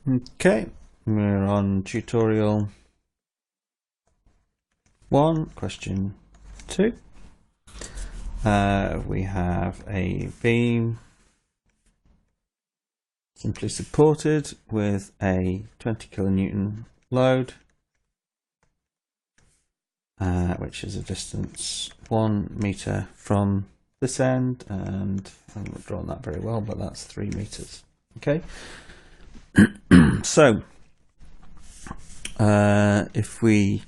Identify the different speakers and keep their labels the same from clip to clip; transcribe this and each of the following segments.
Speaker 1: Okay, we're on tutorial 1, question 2. We have a beam simply supported with a 20 kilonewton load, which is a distance 1 meter from this end, and I'm not drawing that very well, but that's 3 meters. Okay. So if we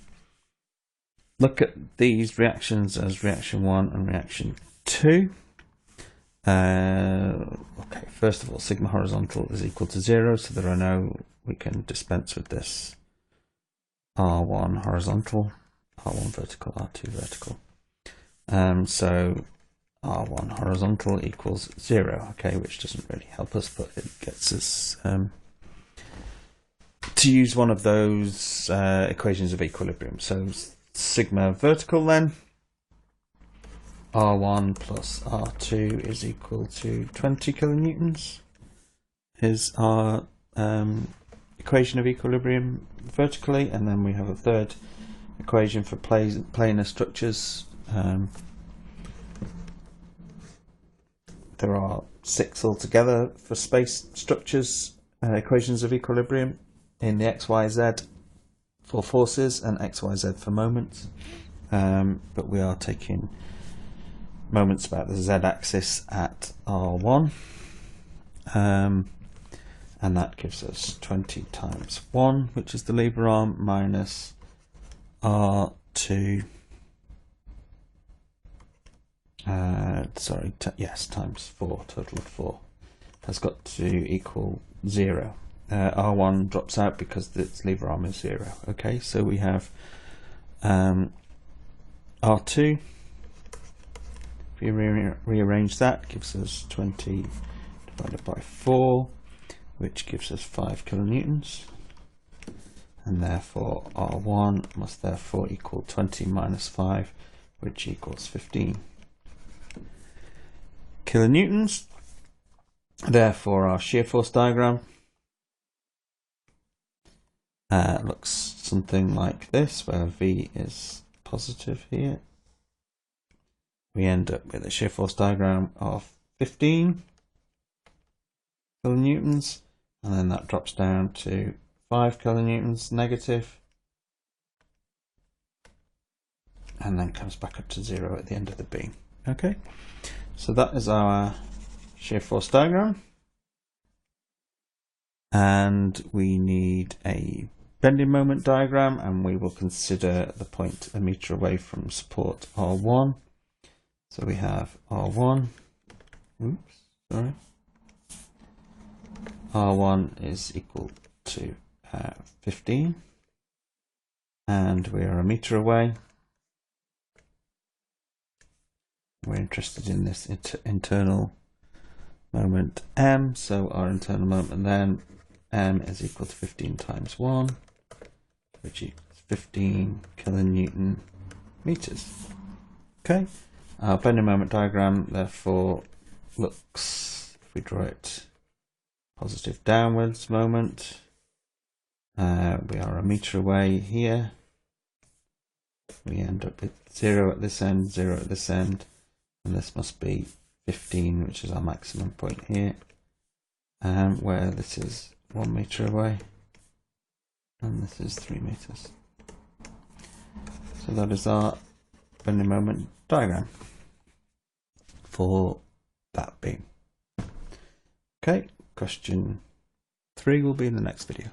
Speaker 1: look at these reactions as reaction 1 and reaction 2, okay, first of all, sigma horizontal is equal to 0, so there are no, we can dispense with this R1 horizontal, R1 vertical, R2 vertical. So R1 horizontal equals 0, okay, which doesn't really help us, but it gets us to use one of those equations of equilibrium. So sigma vertical then, R1 plus R2 is equal to 20 kilonewtons is our equation of equilibrium vertically, and then we have a third equation for planar structures. There are 6 altogether for space structures, equations of equilibrium in the XYZ for forces and XYZ for moments, but we are taking moments about the z-axis at R1, and that gives us 20 times 1, which is the lever arm, minus R2, times 4, total of 4, has got to equal 0. R1 drops out because its lever arm is 0. Okay, so we have R2, if we rearrange that, gives us 20 divided by 4, which gives us 5 kilonewtons, and therefore R1 must therefore equal 20 minus 5, which equals 15 kilonewtons. Therefore our shear force diagram looks something like this, where V is positive here. We end up with a shear force diagram of 15 kilonewtons, and then that drops down to 5 kilonewtons negative, and then comes back up to 0 at the end of the beam. Okay, so that is our shear force diagram, and we need a bending moment diagram, and we will consider the point a meter away from support R1. So we have R1, R1 is equal to 15, and we are a meter away. We're interested in this internal moment M, so our internal moment then, M is equal to 15 times 1, which equals 15 kilonewton meters. Okay. Our bending moment diagram therefore looks, if we draw it, positive downwards moment. We are a meter away here. We end up with 0 at this end, 0 at this end, and this must be 15, which is our maximum point here, where this is 1 meter away, and this is 3 meters. So that is our bending moment diagram for that beam. Okay, question 3 will be in the next video.